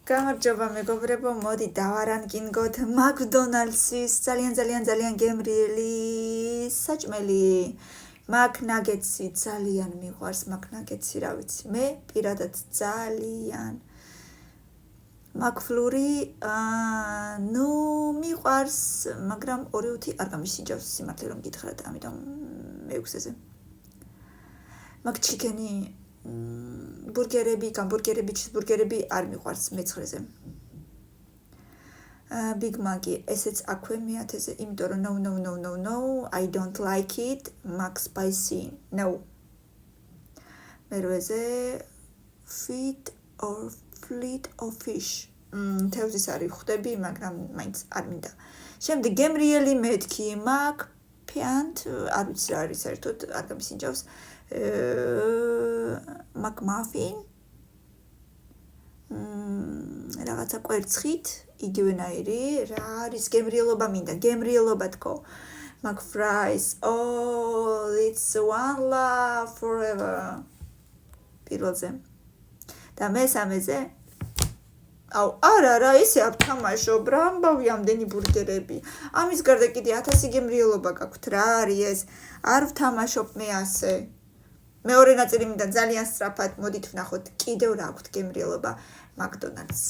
გამარჯობა მეგობრებო, მოდი დავარანკინგოთ მაკდონალდსის ძალიან გემრიელი საჭმელი მაკნაგეტსი ძალიან მიყვარს მაკნაგეტსი, რა ვიცი, მე პირადად ძალიან მაკფლური ნუ მიყვარს, მაგრამ 2-5 არ გამისინჯავს სიმართლე რომ გითხრათ, ამიტომ მე-6-ზე. მაგ ჩიკენი бургерები, ჩიზბურგერები არ მიყვარს მე-9-ზე. Big Mac-ი ესეც აქვე მე-10-ზე, იმიტომ რომ no, I don't like it, Mac spicy, no. მე-8-ზე fleet of fish. თევზის არის ხვდები, მაგრამ მაინც არ მინდა. შემდეგ გემრიელი მეთქი, Mac Piant, არ ვიცი რა არის საერთოდ, არ გამისინჯავს. McMuffin რაღაცა კვერცხით იგივენაირი რა არის გემრიელობა მინდა გემრიელობა თქო McFries it's one love forever პირველზე და მე-3-ზე არა ისე არ თამაშობ რა ამბავი ამდენი ბურგერები ამის გარდა კიდე 1000 გემრიელობა გაქვთ რა არის ეს არ ვთამაშობ მე ასე მეორე ნაწილი მინდა ძალიან სწრაფად მოდით ვნახოთ კიდევ რა აქვთ გემრიელობა მაკდონალდს